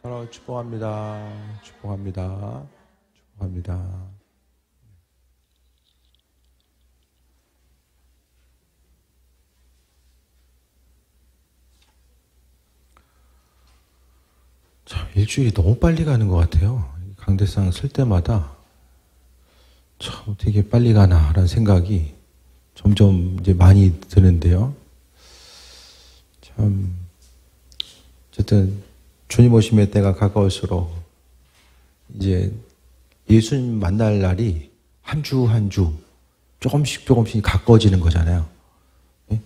서로 축복합니다. 축복합니다. 축복합니다. 참, 일주일이 너무 빨리 가는 것 같아요. 강대상 쓸 때마다 참 어떻게 빨리 가나라는 생각이 점점 이제 많이 드는데요. 참 어쨌든 주님 오심의 때가 가까울수록 이제 예수님 만날 날이 한 주 한 주 조금씩 가까워지는 거잖아요.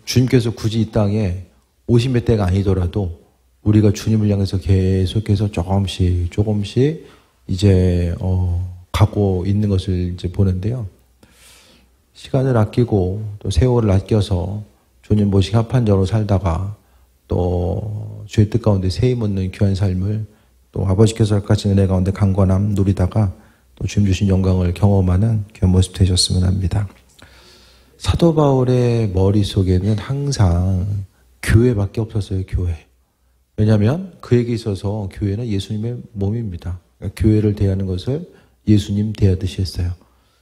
주님께서 굳이 이 땅에 오심의 때가 아니더라도 우리가 주님을 향해서 계속해서 조금씩 이제 가고 있는 것을 이제 보는데요. 시간을 아끼고 또 세월을 아껴서 주님 모시기 합한 자로 살다가 또 주의 뜻 가운데 새 힘 얻는 귀한 삶을 또 아버지께서 같이 은혜 가운데 강건함 누리다가 또 주님 주신 영광을 경험하는 귀한 모습 되셨으면 합니다. 사도 바울의 머릿속에는 항상 교회밖에 없었어요. 교회. 왜냐하면 그에게 있어서 교회는 예수님의 몸입니다. 그러니까 교회를 대하는 것을 예수님 대하듯이 했어요.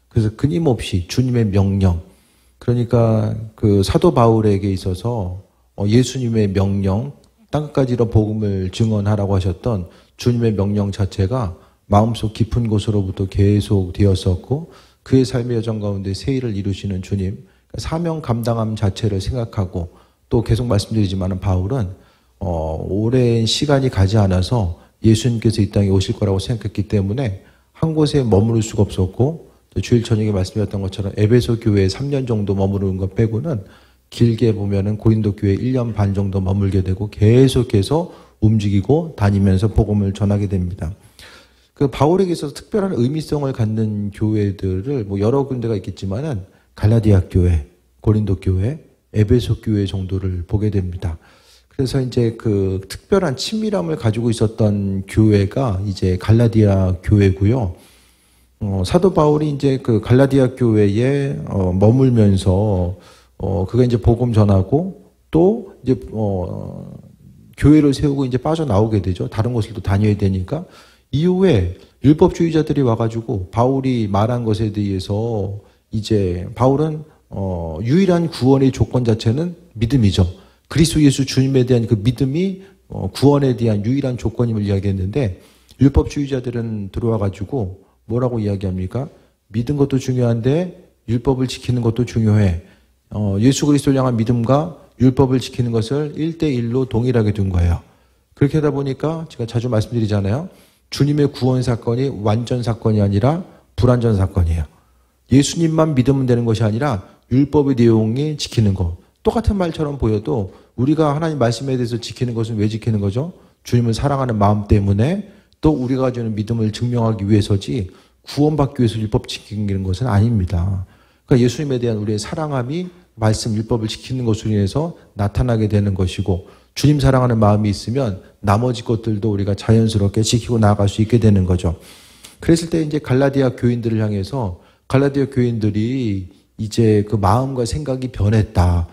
그래서 끊임없이 주님의 명령, 그러니까 그 사도 바울에게 있어서 예수님의 명령, 땅끝까지로 복음을 증언하라고 하셨던 주님의 명령 자체가 마음속 깊은 곳으로부터 계속 되었었고, 그의 삶의 여정 가운데 새 일을 이루시는 주님, 그러니까 사명 감당함 자체를 생각하고, 또 계속 말씀드리지만 바울은 오랜 시간이 가지 않아서 예수님께서 이 땅에 오실 거라고 생각했기 때문에 한 곳에 머무를 수가 없었고, 또 주일 저녁에 말씀드렸던 것처럼 에베소 교회에 3년 정도 머무르는 것 빼고는 길게 보면은 고린도 교회에 1년 반 정도 머물게 되고 계속해서 움직이고 다니면서 복음을 전하게 됩니다. 그 바울에게 있어서 특별한 의미성을 갖는 교회들을 뭐 여러 군데가 있겠지만은 갈라디아 교회, 고린도 교회, 에베소 교회 정도를 보게 됩니다. 그래서 이제 그 특별한 친밀함을 가지고 있었던 교회가 이제 갈라디아 교회고요. 사도 바울이 이제 그 갈라디아 교회에 머물면서 그가 이제 복음 전하고 또 이제 교회를 세우고 이제 빠져나오게 되죠. 다른 곳을 또 다녀야 되니까. 이후에 율법주의자들이 와가지고 바울이 말한 것에 대해서 이제 바울은 유일한 구원의 조건 자체는 믿음이죠. 그리스도 예수 주님에 대한 그 믿음이 구원에 대한 유일한 조건임을 이야기했는데, 율법주의자들은 들어와가지고 뭐라고 이야기합니까? 믿은 것도 중요한데 율법을 지키는 것도 중요해. 예수 그리스도를 향한 믿음과 율법을 지키는 것을 1대1로 동일하게 둔 거예요. 그렇게 하다 보니까 제가 자주 말씀드리잖아요. 주님의 구원 사건이 완전 사건이 아니라 불완전 사건이에요. 예수님만 믿으면 되는 것이 아니라 율법의 내용이 지키는 것. 똑같은 말처럼 보여도 우리가 하나님 말씀에 대해서 지키는 것은 왜 지키는 거죠? 주님을 사랑하는 마음 때문에, 또 우리가 가지고 있는 믿음을 증명하기 위해서지 구원받기 위해서 율법 지키는 것은 아닙니다. 그러니까 예수님에 대한 우리의 사랑함이 말씀 율법을 지키는 것으로 인해서 나타나게 되는 것이고, 주님 사랑하는 마음이 있으면 나머지 것들도 우리가 자연스럽게 지키고 나아갈 수 있게 되는 거죠. 그랬을 때 이제 갈라디아 교인들을 향해서 갈라디아 교인들이 이제 그 마음과 생각이 변했다.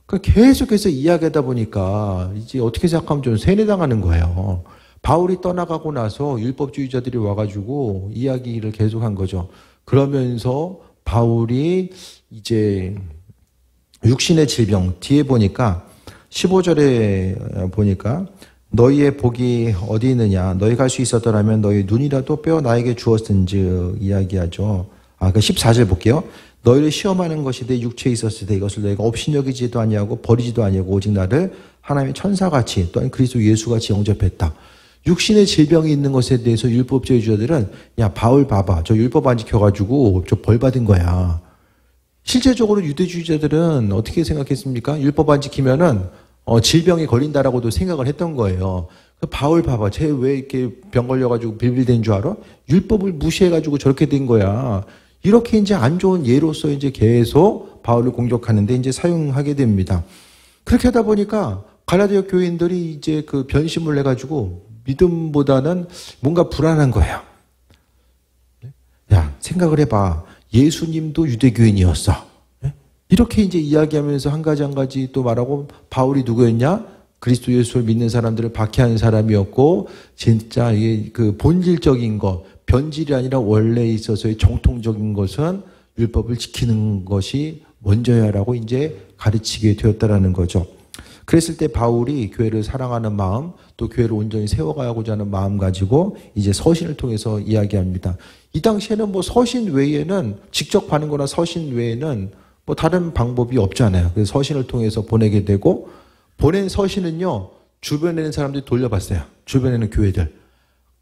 그러니까 계속해서 이야기하다 보니까 이제 어떻게 생각하면 좀 세뇌당하는 거예요. 바울이 떠나가고 나서 율법주의자들이 와가지고 이야기를 계속한 거죠. 그러면서 바울이 이제 육신의 질병, 뒤에 보니까 15절에 보니까 너희의 복이 어디 있느냐, 너희가 할 수 있었더라면 너희 눈이라도 빼어 나에게 주었은지 이야기하죠. 그 14절 볼게요. 너희를 시험하는 것이 내 육체에 있었을 때 이것을 너희가 업신여기지도 아니하고 버리지도 아니하고 오직 나를 하나님의 천사같이 또한 그리스도 예수같이 영접했다. 육신의 질병이 있는 것에 대해서 율법주의자들은 야 바울 봐봐, 저 율법 안 지켜가지고 저 벌 받은 거야. 실제적으로 유대주의자들은 어떻게 생각했습니까? 율법 안 지키면은 질병에 걸린다라고도 생각을 했던 거예요. 바울 봐봐, 쟤 왜 이렇게 병 걸려가지고 빌빌댄 줄 알아? 율법을 무시해가지고 저렇게 된 거야. 이렇게 이제 안 좋은 예로서 이제 계속 바울을 공격하는데 이제 사용하게 됩니다. 그렇게 하다 보니까 갈라디아 교인들이 이제 그 변심을 해가지고 믿음보다는 뭔가 불안한 거예요. 야, 생각을 해봐. 예수님도 유대교인이었어. 이렇게 이제 이야기하면서 한 가지 또 말하고, 바울이 누구였냐? 그리스도 예수를 믿는 사람들을 박해하는 사람이었고, 진짜 그 본질적인 것, 변질이 아니라 원래 있어서의 정통적인 것은 율법을 지키는 것이 먼저야라고 이제 가르치게 되었다라는 거죠. 그랬을 때 바울이 교회를 사랑하는 마음, 또 교회를 온전히 세워가고자 하는 마음 가지고 이제 서신을 통해서 이야기합니다. 이 당시에는 뭐 서신 외에는, 직접 가는 거나 서신 외에는 뭐 다른 방법이 없잖아요. 그래서 서신을 통해서 보내게 되고, 보낸 서신은요, 주변에 있는 사람들이 돌려봤어요. 주변에 있는 교회들.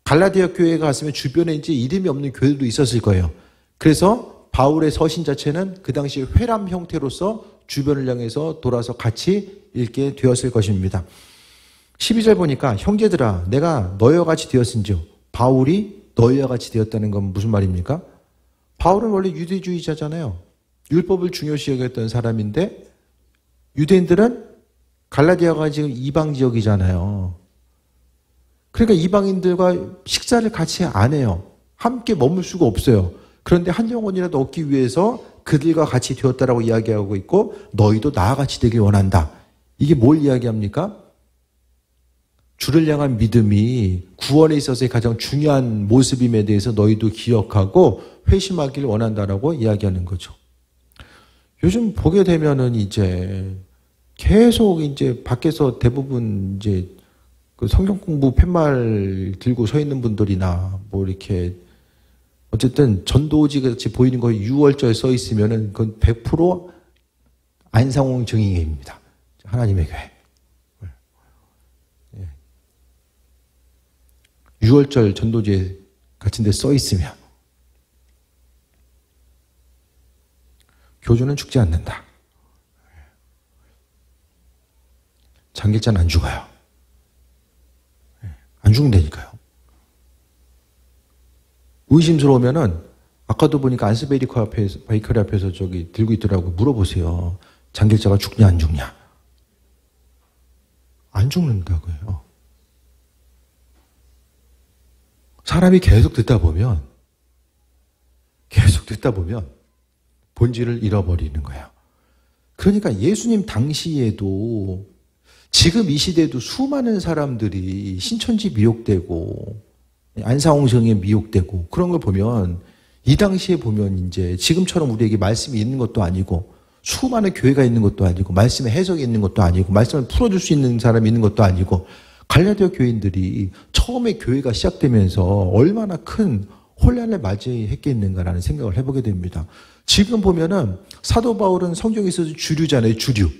갈라디아 교회에 갔으면 주변에 이제 이름이 없는 교회들도 있었을 거예요. 그래서 바울의 서신 자체는 그 당시 회람 형태로서 주변을 향해서 돌아서 같이 읽게 되었을 것입니다. 12절 보니까 형제들아 내가 너희와 같이 되었은즉, 바울이 너희와 같이 되었다는 건 무슨 말입니까? 바울은 원래 유대주의자잖아요. 율법을 중요시 여겼던 사람인데, 유대인들은 갈라디아가 지금 이방 지역이잖아요. 그러니까 이방인들과 식사를 같이 안 해요. 함께 머물 수가 없어요. 그런데 한 영혼이라도 얻기 위해서 그들과 같이 되었다라고 이야기하고 있고, 너희도 나와 같이 되길 원한다. 이게 뭘 이야기합니까? 주를 향한 믿음이 구원에 있어서의 가장 중요한 모습임에 대해서 너희도 기억하고 회심하길 원한다라고 이야기하는 거죠. 요즘 보게 되면은 이제 계속 이제 밖에서 대부분 이제 그 성경 공부 팻말 들고 서 있는 분들이나 뭐 이렇게 어쨌든 전도지 같이 보이는 거 6월절 써 있으면은 그건 100% 안상홍 증인입니다. 하나님의 교회. 6월절 전도지에 같은 데 써 있으면 교주는 죽지 않는다. 장길자는 안 죽어요. 안 죽는다니까요. 의심스러우면은 아까도 보니까 베이커리 앞에서 저기 들고 있더라고. 물어보세요. 장길자가 죽냐 안 죽냐? 안 죽는다고요. 사람이 계속 듣다 보면 본질을 잃어버리는 거예요. 그러니까 예수님 당시에도 지금 이 시대에도 수많은 사람들이 신천지 미혹되고 안상홍성에 미혹되고 그런 걸 보면, 이 당시에 보면 이제 지금처럼 우리에게 말씀이 있는 것도 아니고 수많은 교회가 있는 것도 아니고 말씀의 해석이 있는 것도 아니고 말씀을 풀어줄 수 있는 사람이 있는 것도 아니고, 갈라디아 교인들이 처음에 교회가 시작되면서 얼마나 큰 혼란을 맞이했겠는가라는 생각을 해보게 됩니다. 지금 보면은 사도 바울은 성경에 있어서 주류잖아요. 주류.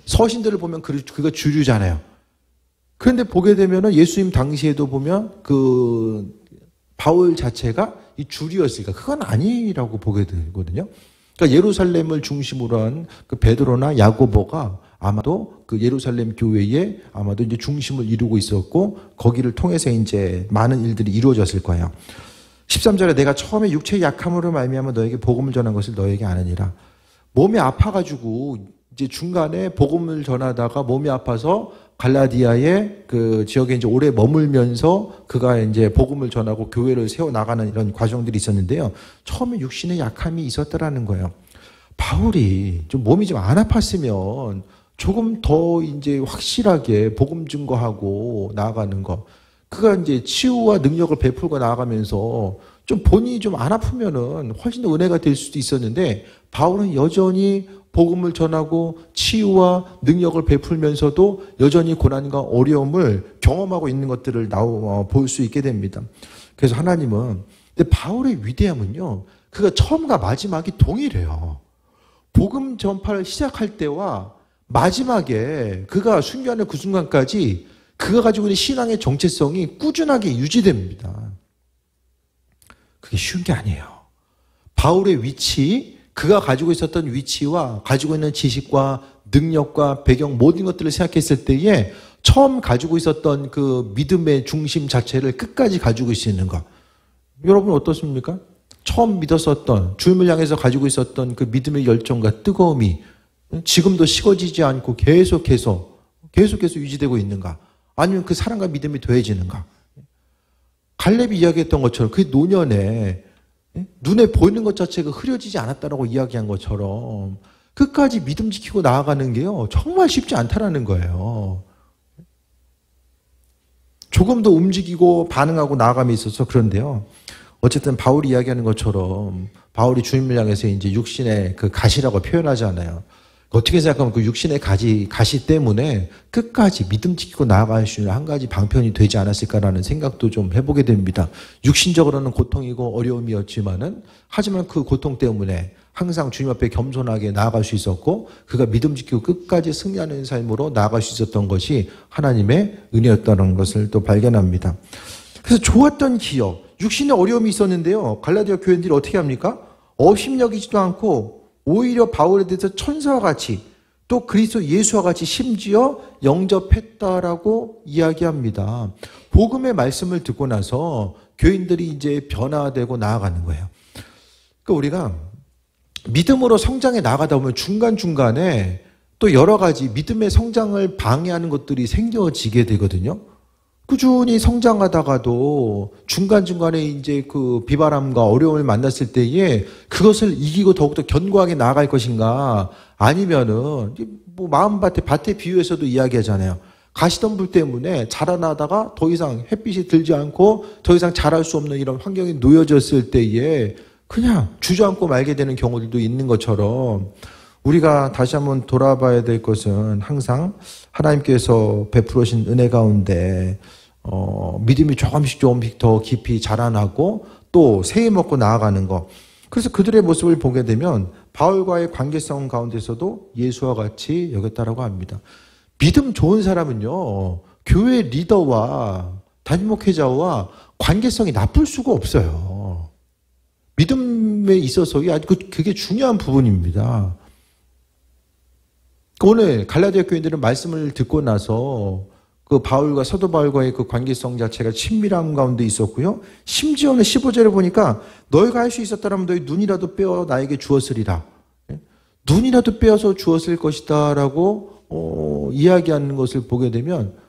서신들을 보면 그가 주류잖아요. 그런데 보게 되면은 예수님 당시에도 보면 그 바울 자체가 이 주류였으니까 그건 아니라고 보게 되거든요. 그러니까 예루살렘을 중심으로 한 그 베드로나 야고보가 아마도 그 예루살렘 교회에 아마도 이제 중심을 이루고 있었고, 거기를 통해서 이제 많은 일들이 이루어졌을 거예요. 13절에 내가 처음에 육체의 약함으로 말미암아 너에게 복음을 전한 것을 너에게 아느니라. 몸이 아파가지고 이제 중간에 복음을 전하다가 몸이 아파서 갈라디아의 그 지역에 이제 오래 머물면서 그가 이제 복음을 전하고 교회를 세워 나가는 이런 과정들이 있었는데요. 처음에 육신의 약함이 있었다라는 거예요. 바울이 좀 몸이 좀 안 아팠으면 조금 더 이제 확실하게 복음 증거하고 나아가는 거. 그가 이제 치유와 능력을 베풀고 나아가면서 좀 본인이 좀 안 아프면은 훨씬 더 은혜가 될 수도 있었는데, 바울은 여전히 복음을 전하고 치유와 능력을 베풀면서도 여전히 고난과 어려움을 경험하고 있는 것들을 볼 수 있게 됩니다. 그래서 하나님은, 근데 바울의 위대함은요, 그가 처음과 마지막이 동일해요. 복음 전파를 시작할 때와 마지막에 그가 순교하는 그 순간까지 그가 가지고 있는 신앙의 정체성이 꾸준하게 유지됩니다. 그게 쉬운 게 아니에요. 바울의 위치, 그가 가지고 있었던 위치와 가지고 있는 지식과 능력과 배경 모든 것들을 생각했을 때에 처음 가지고 있었던 그 믿음의 중심 자체를 끝까지 가지고 있는 것. 여러분 어떻습니까? 처음 믿었었던, 주님을 향해서 가지고 있었던 그 믿음의 열정과 뜨거움이 지금도 식어지지 않고 계속해서 유지되고 있는가? 아니면 그 사랑과 믿음이 더해지는가? 갈렙이 이야기했던 것처럼 그 노년에 눈에 보이는 것 자체가 흐려지지 않았다라고 이야기한 것처럼 끝까지 믿음 지키고 나아가는 게요, 정말 쉽지 않다라는 거예요. 조금 더 움직이고 반응하고 나아감에 있어서 그런데요. 어쨌든 바울이 이야기하는 것처럼 바울이 주님을 향해서 이제 육신의 그 가시라고 표현하잖아요. 어떻게 생각하면 그 육신의 가시 때문에 끝까지 믿음 지키고 나아갈 수 있는 한 가지 방편이 되지 않았을까라는 생각도 좀 해보게 됩니다. 육신적으로는 고통이고 어려움이었지만은 하지만 그 고통 때문에 항상 주님 앞에 겸손하게 나아갈 수 있었고 그가 믿음 지키고 끝까지 승리하는 삶으로 나아갈 수 있었던 것이 하나님의 은혜였다는 것을 또 발견합니다. 그래서 좋았던 기억, 육신의 어려움이 있었는데요. 갈라디아 교인들이 어떻게 합니까? 업심여기지도 않고 오히려 바울에 대해서 천사와 같이 또 그리스도 예수와 같이 심지어 영접했다라고 이야기합니다. 복음의 말씀을 듣고 나서 교인들이 이제 변화되고 나아가는 거예요. 그러니까 우리가 믿음으로 성장해 나가다 보면 중간중간에 또 여러 가지 믿음의 성장을 방해하는 것들이 생겨지게 되거든요. 꾸준히 성장하다가도 중간중간에 이제 그 비바람과 어려움을 만났을 때에 그것을 이기고 더욱더 견고하게 나아갈 것인가 아니면은 뭐 밭에 비유해서도 이야기하잖아요. 가시덤불 때문에 자라나다가 더 이상 햇빛이 들지 않고 더 이상 자랄 수 없는 이런 환경에 놓여졌을 때에 그냥 주저앉고 말게 되는 경우들도 있는 것처럼 우리가 다시 한번 돌아봐야 될 것은 항상 하나님께서 베풀으신 은혜 가운데 믿음이 조금씩 더 깊이 자라나고 또 새해 먹고 나아가는 것. 그래서 그들의 모습을 보게 되면 바울과의 관계성 가운데서도 예수와 같이 여겼다라고 합니다. 믿음 좋은 사람은요, 교회 리더와 담임 목회자와 관계성이 나쁠 수가 없어요. 믿음에 있어서 그게 중요한 부분입니다. 오늘 갈라디아 교인들은 말씀을 듣고 나서 그 사도 바울과의 그 관계성 자체가 친밀함 가운데 있었고요. 심지어는 15절에 보니까 너희가 할 수 있었다면 너희 눈이라도 빼어 나에게 주었으리라. 눈이라도 빼어서 주었을 것이다 라고 이야기하는 것을 보게 되면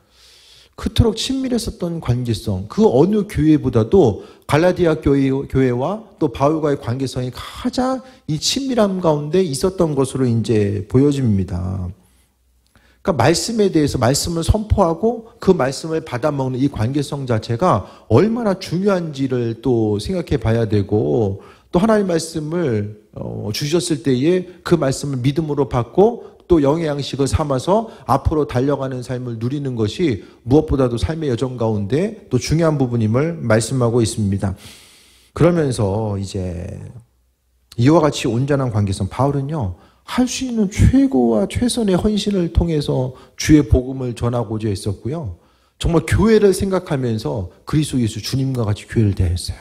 그토록 친밀했었던 관계성, 그 어느 교회보다도 갈라디아 교회와 또 바울과의 관계성이 가장 이 친밀함 가운데 있었던 것으로 이제 보여집니다. 그러니까 말씀에 대해서 말씀을 선포하고 그 말씀을 받아먹는 이 관계성 자체가 얼마나 중요한지를 또 생각해 봐야 되고 또 하나님의 말씀을 주셨을 때에 그 말씀을 믿음으로 받고 또 영의 양식을 삼아서 앞으로 달려가는 삶을 누리는 것이 무엇보다도 삶의 여정 가운데 또 중요한 부분임을 말씀하고 있습니다. 그러면서 이제 이와 같이 온전한 관계성, 바울은요, 할 수 있는 최고와 최선의 헌신을 통해서 주의 복음을 전하고자 했었고요. 정말 교회를 생각하면서 그리스도 예수 주님과 같이 교회를 대했어요.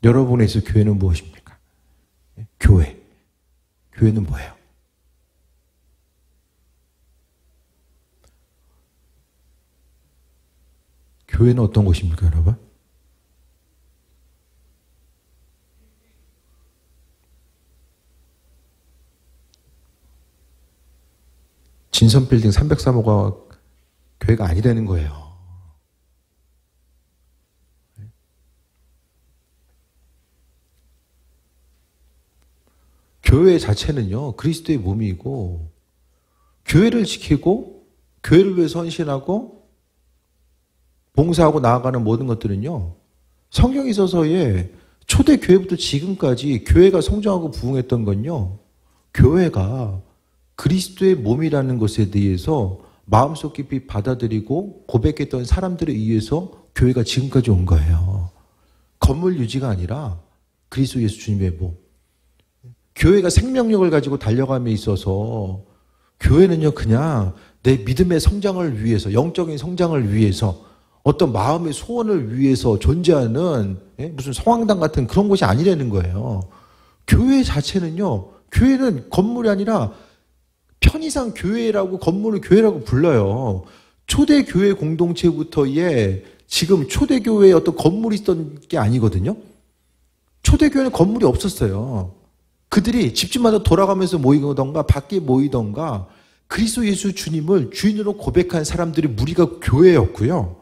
여러분에 있어 교회는 무엇입니까? 교회. 교회는 뭐예요? 교회는 어떤 곳입니까, 여러분? 진선빌딩 303호가 교회가 아니라는 거예요. 교회 자체는요, 그리스도의 몸이고, 교회를 지키고, 교회를 위해서 헌신하고, 봉사하고 나아가는 모든 것들은요, 성경에 있어서의 초대 교회부터 지금까지 교회가 성장하고 부흥했던 건요, 교회가 그리스도의 몸이라는 것에 대해서 마음속 깊이 받아들이고 고백했던 사람들에 의해서 교회가 지금까지 온 거예요. 건물 유지가 아니라 그리스도 예수 주님의 몸. 교회가 생명력을 가지고 달려감에 있어서 교회는요, 그냥 내 믿음의 성장을 위해서, 영적인 성장을 위해서, 어떤 마음의 소원을 위해서 존재하는 무슨 성황당 같은 그런 곳이 아니라는 거예요. 교회 자체는요, 교회는 건물이 아니라 편의상 교회라고, 건물을 교회라고 불러요. 초대교회 공동체부터의 지금 초대교회에 어떤 건물이 있던 게 아니거든요. 초대교회는 건물이 없었어요. 그들이 집집마다 돌아가면서 모이던가 밖에 모이던가 그리스도 예수 주님을 주인으로 고백한 사람들의 무리가 교회였고요.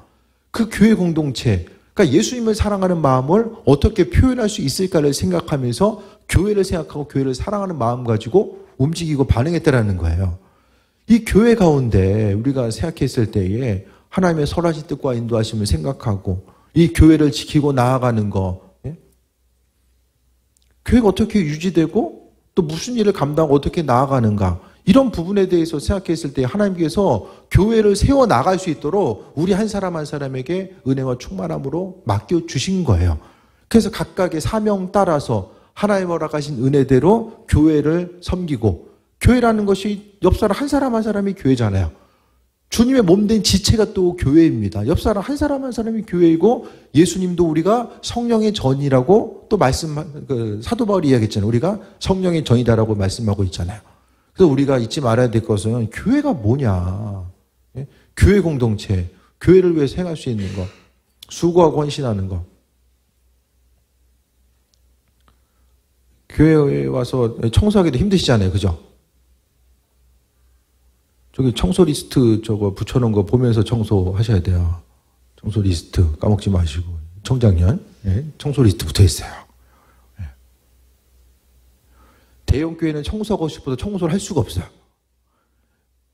그 교회 공동체, 그러니까 예수님을 사랑하는 마음을 어떻게 표현할 수 있을까를 생각하면서 교회를 생각하고 교회를 사랑하는 마음 가지고 움직이고 반응했다라는 거예요. 이 교회 가운데 우리가 생각했을 때에 하나님의 선하신 뜻과 인도하심을 생각하고 이 교회를 지키고 나아가는 거, 예? 교회가 어떻게 유지되고 또 무슨 일을 감당하고 어떻게 나아가는가, 이런 부분에 대해서 생각했을 때 하나님께서 교회를 세워나갈 수 있도록 우리 한 사람 한 사람에게 은혜와 충만함으로 맡겨주신 거예요. 그래서 각각의 사명 따라서 하나님 허락하신 은혜대로 교회를 섬기고, 교회라는 것이 옆 사람 한 사람 한 사람이 교회잖아요. 주님의 몸된 지체가 또 교회입니다. 옆 사람 한 사람 한 사람이 교회이고, 예수님도 우리가 성령의 전이라고 또 사도 바울이 이야기했잖아요. 우리가 성령의 전이다라고 말씀하고 있잖아요. 그래서 우리가 잊지 말아야 될 것은 교회가 뭐냐. 예? 교회 공동체, 교회를 위해서 행할 수 있는 것, 수고하고 헌신하는 것. 교회에 와서 청소하기도 힘드시잖아요. 그죠? 저기 청소 리스트 저거 붙여놓은 거 보면서 청소하셔야 돼요. 청소 리스트 까먹지 마시고. 청장년, 예? 청소 리스트 붙어 있어요. 예. 대형 교회는 청소하고 싶어도 청소를 할 수가 없어요.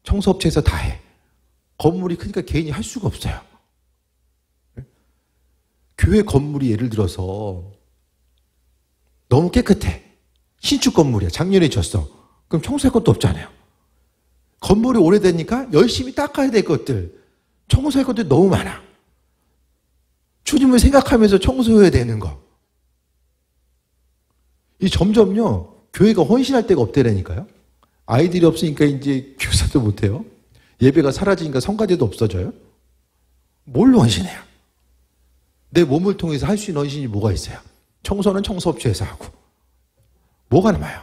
청소업체에서 다 해. 건물이 크니까 개인이 할 수가 없어요. 예? 교회 건물이 예를 들어서 너무 깨끗해. 신축 건물이야. 작년에 졌어. 그럼 청소할 것도 없잖아요. 건물이 오래되니까 열심히 닦아야 될 것들, 청소할 것들이 너무 많아. 주님을 생각하면서 청소해야 되는 거. 이 점점요, 교회가 헌신할 데가 없대라니까요. 아이들이 없으니까 이제 교사도 못해요. 예배가 사라지니까 성가대도 없어져요. 뭘로 헌신해요? 내 몸을 통해서 할 수 있는 헌신이 뭐가 있어요? 청소는 청소업체에서 하고. 뭐가 남아요?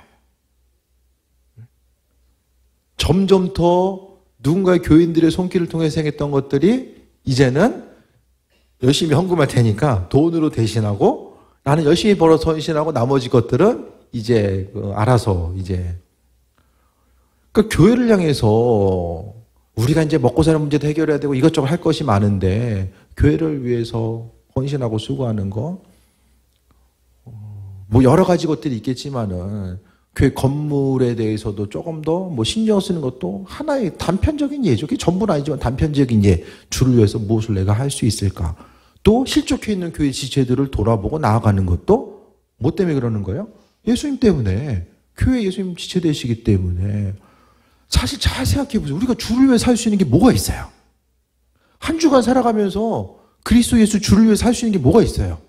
점점 더 누군가의 교인들의 손길을 통해서 행했던 것들이 이제는 열심히 헌금할 테니까 돈으로 대신하고, 나는 열심히 벌어서 헌신하고 나머지 것들은 이제 알아서 이제. 그러니까 교회를 향해서 우리가 이제 먹고 사는 문제도 해결해야 되고 이것저것 할 것이 많은데, 교회를 위해서 헌신하고 수고하는 거, 뭐 여러 가지 것들이 있겠지만은 교회 건물에 대해서도 조금 더 뭐 신경 쓰는 것도 하나의 단편적인 예죠. 그게 전부는 아니지만 단편적인 예. 주를 위해서 무엇을 내가 할 수 있을까. 또 실족해 있는 교회 지체들을 돌아보고 나아가는 것도 뭐 때문에 그러는 거예요? 예수님 때문에. 교회 예수님 지체 되시기 때문에. 사실 잘 생각해 보세요. 우리가 주를 위해 살 수 있는 게 뭐가 있어요? 한 주간 살아가면서 그리스도 예수 주를 위해 살 수 있는 게 뭐가 있어요?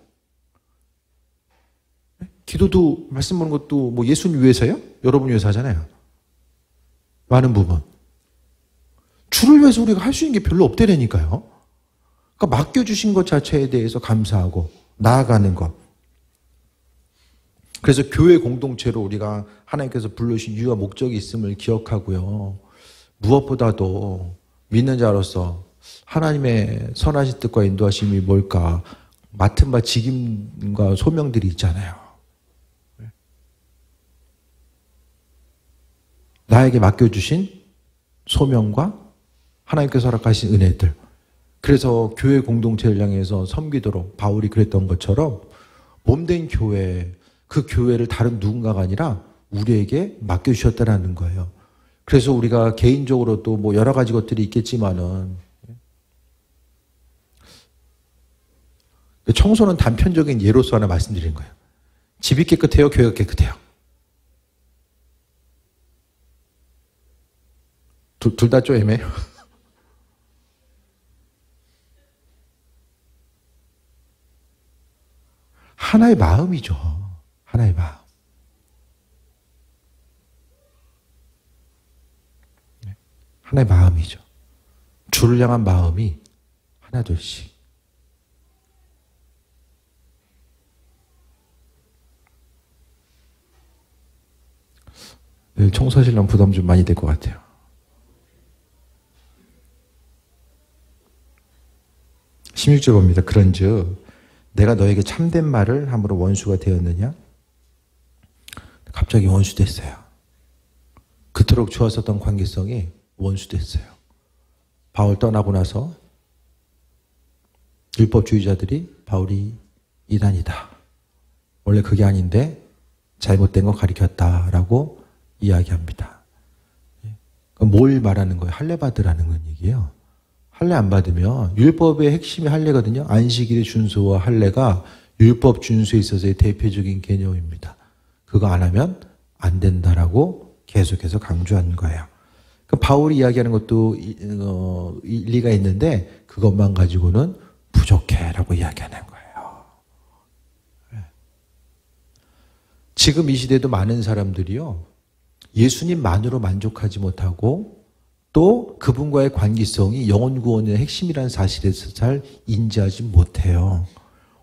기도도 말씀 보는 것도 뭐 예수님 위해서요? 여러분 위해서 하잖아요. 많은 부분. 주를 위해서 우리가 할 수 있는 게 별로 없대라니까요. 그러니까 맡겨주신 것 자체에 대해서 감사하고 나아가는 것. 그래서 교회 공동체로 우리가 하나님께서 불러주신 이유와 목적이 있음을 기억하고요. 무엇보다도 믿는 자로서 하나님의 선하신 뜻과 인도하심이 뭘까? 맡은 바 직임과 소명들이 있잖아요. 나에게 맡겨주신 소명과 하나님께서 허락하신 은혜들. 그래서 교회 공동체를 향해서 섬기도록 바울이 그랬던 것처럼 몸된 교회, 그 교회를 다른 누군가가 아니라 우리에게 맡겨주셨다는 거예요. 그래서 우리가 개인적으로 또 뭐 여러 가지 것들이 있겠지만은, 청소는 단편적인 예로서 하나 말씀드리는 거예요. 집이 깨끗해요? 교회가 깨끗해요? 둘 다 좀 애매해요. 하나의 마음이죠. 하나의 마음. 하나의 마음이죠. 주를 향한 마음이 하나둘씩. 내일 청소하시려면 부담 좀 많이 될 것 같아요. 16절 봅니다. 그런즉 내가 너에게 참된 말을 함으로 원수가 되었느냐? 갑자기 원수 됐어요. 그토록 좋았었던 관계성이 원수 됐어요. 바울 떠나고 나서 율법주의자들이 바울이 이단이다. 원래 그게 아닌데 잘못된 거 가리켰다라고 이야기합니다. 그럼 뭘 말하는 거예요? 할례 받으라는 건 얘기예요. 할례 안 받으면 율법의 핵심이 할례거든요. 안식일의 준수와 할례가 율법 준수에 있어서의 대표적인 개념입니다. 그거 안 하면 안 된다라고 계속해서 강조한 거예요. 그러니까 바울이 이야기하는 것도 일리가 있는데 그것만 가지고는 부족해라고 이야기하는 거예요. 지금 이 시대도 많은 사람들이요, 예수님만으로 만족하지 못하고 또 그분과의 관계성이 영혼 구원의 핵심이라는 사실에서 잘 인지하지 못해요.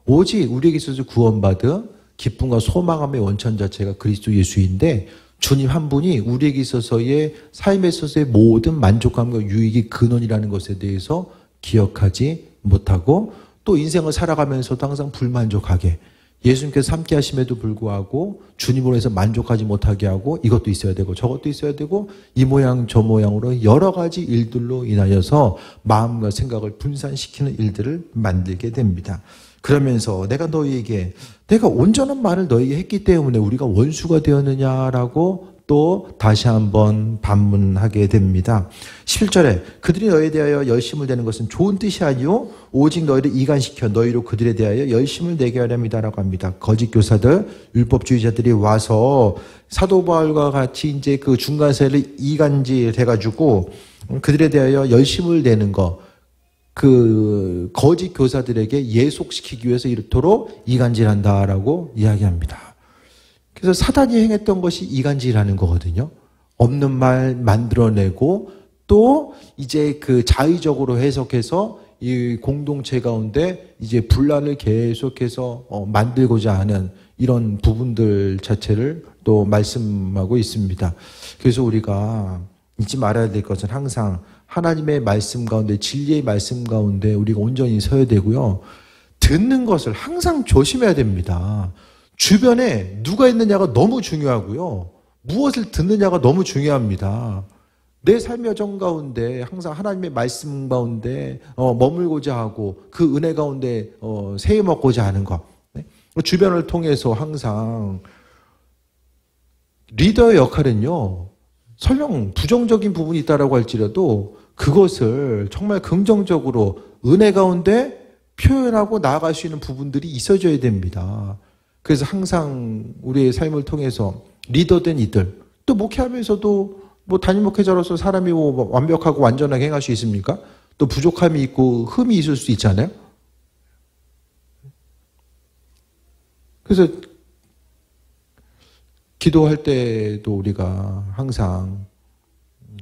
오직 우리에게 있어서 구원받은 기쁨과 소망함의 원천 자체가 그리스도 예수인데, 주님 한 분이 우리에게 있어서의 삶에 있어서의 모든 만족감과 유익이 근원이라는 것에 대해서 기억하지 못하고, 또 인생을 살아가면서도 항상 불만족하게, 예수님께서 함께 하심에도 불구하고 주님으로 해서 만족하지 못하게 하고, 이것도 있어야 되고 저것도 있어야 되고 이 모양 저 모양으로 여러 가지 일들로 인하여서 마음과 생각을 분산시키는 일들을 만들게 됩니다. 그러면서 내가 너희에게, 내가 온전한 말을 너희에게 했기 때문에 우리가 원수가 되었느냐라고 또 다시 한번 반문하게 됩니다. 11절에 그들이 너희에 대하여 열심을 내는 것은 좋은 뜻이 아니요 오직 너희를 이간시켜 너희로 그들에 대하여 열심을 내게 하렵니다라고 합니다. 거짓 교사들, 율법주의자들이 와서 사도 바울과 같이 이제 그 중간세를 이간질해가지고 그들에 대하여 열심을 내는 거, 그 거짓 교사들에게 예속시키기 위해서 이렇도록 이간질한다라고 이야기합니다. 그래서 사단이 행했던 것이 이간질하는 거거든요. 없는 말 만들어내고 또 이제 그 자의적으로 해석해서 이 공동체 가운데 이제 분란을 계속해서 만들고자 하는 이런 부분들 자체를 또 말씀하고 있습니다. 그래서 우리가 잊지 말아야 될 것은 항상 하나님의 말씀 가운데, 진리의 말씀 가운데 우리가 온전히 서야 되고요. 듣는 것을 항상 조심해야 됩니다. 주변에 누가 있느냐가 너무 중요하고요. 무엇을 듣느냐가 너무 중요합니다. 내 삶의 여정 가운데 항상 하나님의 말씀 가운데 머물고자 하고 그 은혜 가운데 새해 먹고자 하는 것. 주변을 통해서 항상 리더의 역할은요, 설령 부정적인 부분이 있다라고 할지라도 그것을 정말 긍정적으로 은혜 가운데 표현하고 나아갈 수 있는 부분들이 있어져야 됩니다. 그래서 항상 우리의 삶을 통해서 리더된 이들, 또 목회하면서도 뭐 담임 목회자로서 사람이 뭐 완벽하고 완전하게 행할 수 있습니까? 또 부족함이 있고 흠이 있을 수 있잖아요. 그래서 기도할 때도 우리가 항상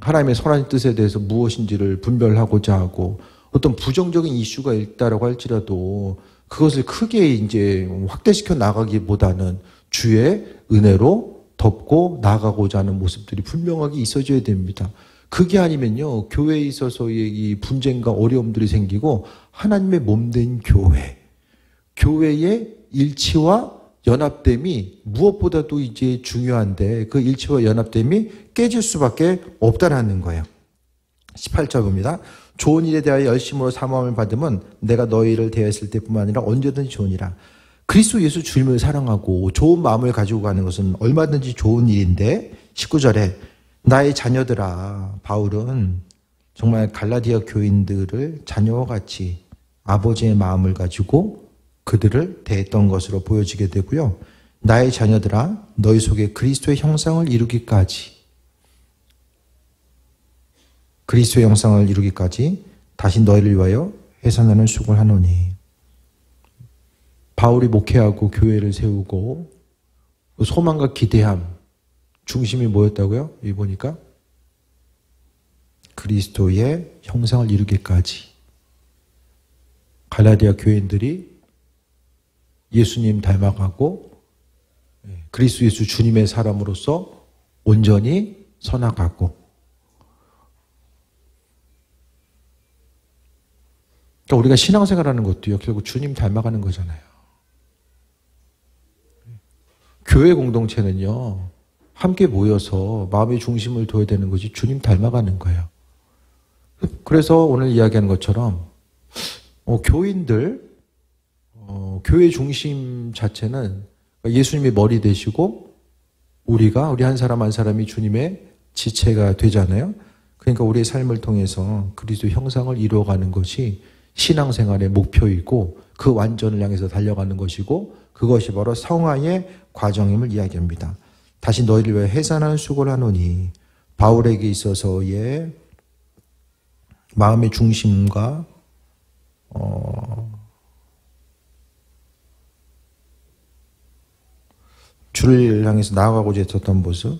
하나님의 선한 뜻에 대해서 무엇인지를 분별하고자 하고, 어떤 부정적인 이슈가 있다라고 할지라도 그것을 크게 이제 확대시켜 나가기보다는 주의 은혜로 덮고 나가고자 하는 모습들이 분명하게 있어져야 됩니다. 그게 아니면요, 교회에 있어서의 이 분쟁과 어려움들이 생기고 하나님의 몸된 교회의 일치와 연합됨이 무엇보다도 이제 중요한데 그 일치와 연합됨이 깨질 수밖에 없다라는 거예요. 18절 봅니다. 좋은 일에 대하여 열심으로 사모함을 받으면 내가 너희를 대했을 때뿐만 아니라 언제든지 좋으니라. 그리스도 예수 주님을 사랑하고 좋은 마음을 가지고 가는 것은 얼마든지 좋은 일인데, 19절에 나의 자녀들아, 바울은 정말 갈라디아 교인들을 자녀와 같이 아버지의 마음을 가지고 그들을 대했던 것으로 보여지게 되고요. 나의 자녀들아, 너희 속에 그리스도의 형상을 이루기까지, 그리스도의 형상을 이루기까지 다시 너희를 위하여 해산하는 수고를 하노니. 바울이 목회하고 교회를 세우고 소망과 기대함 중심이 뭐였다고요? 여기 보니까 그리스도의 형상을 이루기까지. 갈라디아 교인들이 예수님 닮아가고 그리스도 예수 주님의 사람으로서 온전히 서나가고, 그러니까 우리가 신앙생활하는 것도요, 결국 주님 닮아가는 거잖아요. 교회 공동체는요, 함께 모여서 마음의 중심을 둬야 되는 것이 주님 닮아가는 거예요. 그래서 오늘 이야기하는 것처럼 교인들, 교회 중심 자체는 예수님이 머리 되시고 우리 한 사람 한 사람이 주님의 지체가 되잖아요. 그러니까 우리의 삶을 통해서 그리스도 형상을 이루어가는 것이 신앙생활의 목표이고 그 완전을 향해서 달려가는 것이고 그것이 바로 성화의 과정임을 이야기합니다. 다시 너희를 위해 해산하는 수고를 하노니 바울에게 있어서의 마음의 중심과 주를 향해서 나아가고자 했었던 모습,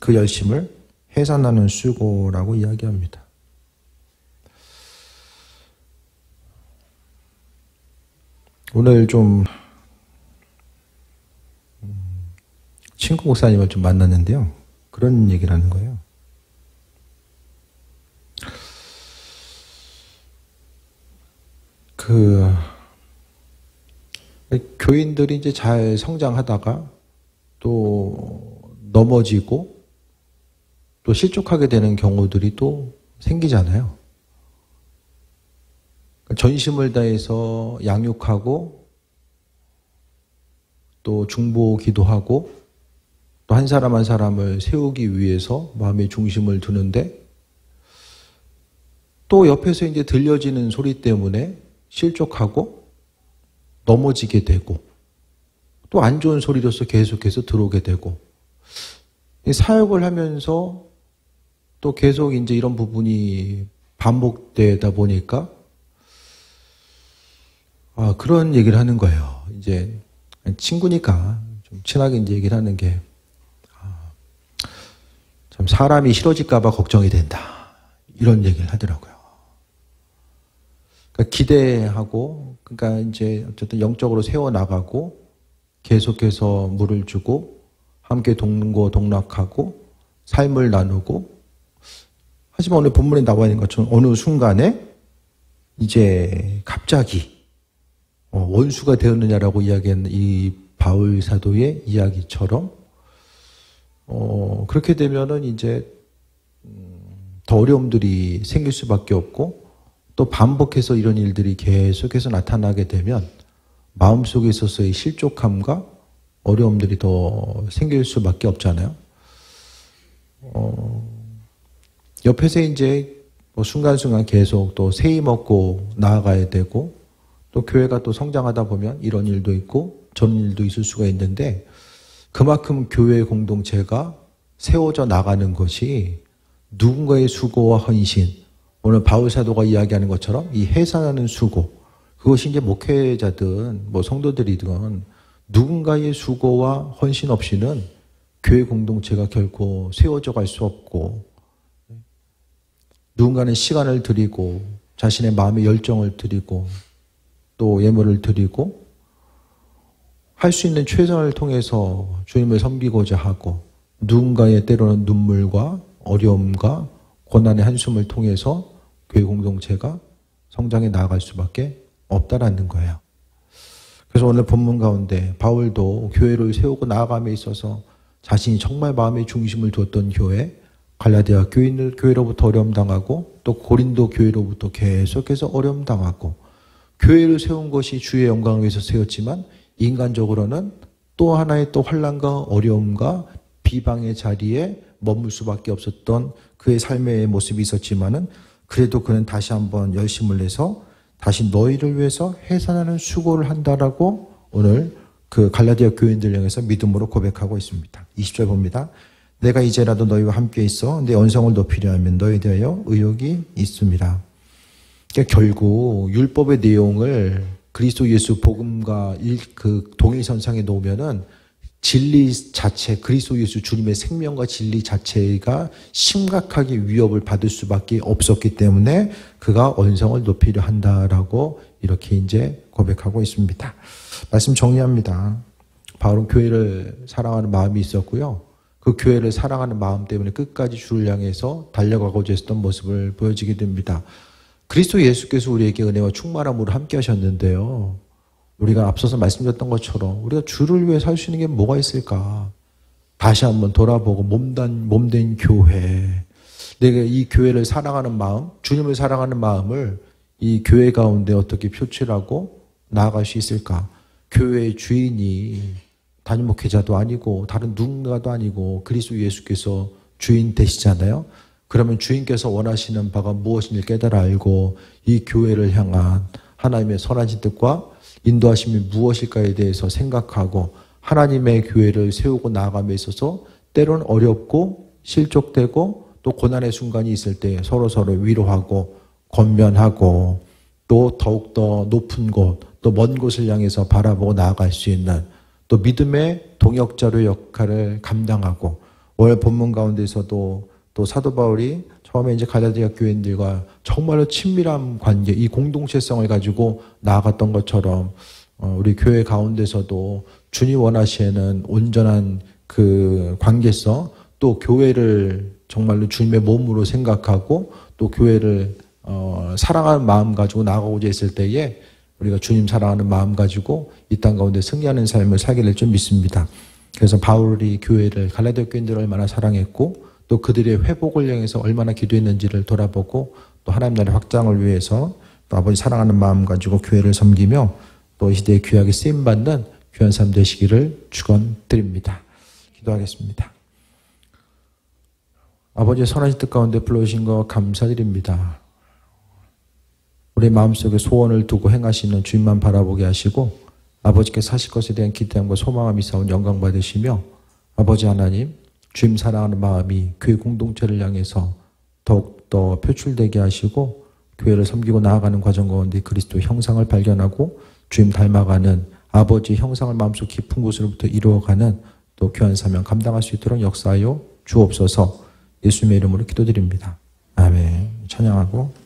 그 열심을 해산하는 수고라고 이야기합니다. 오늘 좀 친구 목사님을 좀 만났는데요. 그런 얘기를 하는 거예요. 교인들이 이제 잘 성장하다가 또 넘어지고 또 실족하게 되는 경우들이 또 생기잖아요. 전심을 다해서 양육하고 또 중보 기도하고 또 한 사람 한 사람을 세우기 위해서 마음의 중심을 두는데 또 옆에서 이제 들려지는 소리 때문에 실족하고 넘어지게 되고 또 안 좋은 소리로서 계속해서 들어오게 되고 사역을 하면서 또 계속 이제 이런 부분이 반복되다 보니까 그런 얘기를 하는 거예요. 이제 친구니까 좀 친하게 이제 얘기를 하는 게 참 사람이 싫어질까 봐 걱정이 된다. 이런 얘기를 하더라고요. 그러니까 기대하고 그러니까 이제 어쨌든 영적으로 세워 나가고 계속해서 물을 주고 함께 동고동락하고 삶을 나누고 하지만 오늘 본문에 나와 있는 것처럼 어느 순간에 이제 갑자기 원수가 되었느냐라고 이야기한 이 바울 사도의 이야기처럼 그렇게 되면은 이제 더 어려움들이 생길 수밖에 없고 또 반복해서 이런 일들이 계속해서 나타나게 되면 마음속에 있어서의 실족함과 어려움들이 더 생길 수밖에 없잖아요. 옆에서 이제 순간순간 계속 또 세이 먹고 나아가야 되고 또 교회가 또 성장하다 보면 이런 일도 있고 저런 일도 있을 수가 있는데 그만큼 교회 공동체가 세워져 나가는 것이 누군가의 수고와 헌신, 오늘 바울 사도가 이야기하는 것처럼 이 해산하는 수고, 그것이 이제 목회자든 뭐 성도들이든 누군가의 수고와 헌신 없이는 교회 공동체가 결코 세워져 갈 수 없고 누군가는 시간을 드리고 자신의 마음의 열정을 드리고 또 예물을 드리고 할 수 있는 최선을 통해서 주님을 섬기고자 하고 누군가의 때로는 눈물과 어려움과 고난의 한숨을 통해서 교회 공동체가 성장해 나아갈 수밖에 없다라는 거예요. 그래서 오늘 본문 가운데 바울도 교회를 세우고 나아감에 있어서 자신이 정말 마음의 중심을 두었던 교회, 갈라디아 교회로부터 어려움 당하고 또 고린도 교회로부터 계속해서 어려움 당하고 교회를 세운 것이 주의 영광을 위해서 세웠지만 인간적으로는 또 하나의 또 환난과 어려움과 비방의 자리에 머물 수밖에 없었던 그의 삶의 모습이 있었지만은 그래도 그는 다시 한번 열심을 내서 다시 너희를 위해서 해산하는 수고를 한다라고 오늘 그 갈라디아 교인들 향해서 믿음으로 고백하고 있습니다. 20절 봅니다. 내가 이제라도 너희와 함께 있어 내 언성을 높이려 하면 너희에 대하여 의욕이 있습니다. 그러니까 결국 율법의 내용을 그리스도 예수 복음과 그 동일선상에 놓으면은 진리 자체, 그리스도 예수 주님의 생명과 진리 자체가 심각하게 위협을 받을 수밖에 없었기 때문에 그가 언성을 높이려 한다라고 이렇게 이제 고백하고 있습니다. 말씀 정리합니다. 바울은 교회를 사랑하는 마음이 있었고요. 그 교회를 사랑하는 마음 때문에 끝까지 주를 향해서 달려가고자 했던 모습을 보여지게 됩니다. 그리스도 예수께서 우리에게 은혜와 충만함으로 함께 하셨는데요. 우리가 앞서서 말씀드렸던 것처럼 우리가 주를 위해 살 수 있는 게 뭐가 있을까? 다시 한번 돌아보고 몸된 교회, 내가 이 교회를 사랑하는 마음, 주님을 사랑하는 마음을 이 교회 가운데 어떻게 표출하고 나아갈 수 있을까? 교회의 주인이 단임 목회자도 아니고 다른 누군가도 아니고 그리스도 예수께서 주인 되시잖아요. 그러면 주인께서 원하시는 바가 무엇인지 깨달아 알고 이 교회를 향한 하나님의 선하신 뜻과 인도하심이 무엇일까에 대해서 생각하고 하나님의 교회를 세우고 나아감에 있어서 때로는 어렵고 실족되고 또 고난의 순간이 있을 때 서로서로 위로하고 권면하고 또 더욱더 높은 곳, 또 먼 곳을 향해서 바라보고 나아갈 수 있는 또 믿음의 동역자로 역할을 감당하고 오늘 본문 가운데서도 또 사도 바울이 처음에 이제 갈라디아 교인들과 정말로 친밀한 관계, 이 공동체성을 가지고 나아갔던 것처럼 우리 교회 가운데서도 주님 원하시는 온전한 그 관계성, 또 교회를 정말로 주님의 몸으로 생각하고 또 교회를 사랑하는 마음 가지고 나아가고자 했을 때에 우리가 주님 사랑하는 마음 가지고 이 땅 가운데 승리하는 삶을 살게 될 줄 믿습니다. 그래서 바울이 교회를 갈라디아 교인들을 얼마나 사랑했고 또 그들의 회복을 향해서 얼마나 기도했는지를 돌아보고 또 하나님 나라의 확장을 위해서 또 아버지 사랑하는 마음 가지고 교회를 섬기며 또 이 시대에 귀하게 쓰임받는 귀한 삶 되시기를 축원드립니다. 기도하겠습니다. 아버지의 선하신 뜻 가운데 불러주신 것 감사드립니다. 우리 마음속에 소원을 두고 행하시는 주님만 바라보게 하시고 아버지께서 하실 것에 대한 기대함과 소망함이 있사온 영광 받으시며 아버지 하나님 주님 사랑하는 마음이 교회 공동체를 향해서 더욱더 표출되게 하시고 교회를 섬기고 나아가는 과정 가운데 그리스도의 형상을 발견하고 주님 닮아가는 아버지의 형상을 마음속 깊은 곳으로부터 이루어가는 또 귀한 사명 감당할 수 있도록 역사하여 주옵소서. 예수님의 이름으로 기도드립니다. 아멘. 찬양하고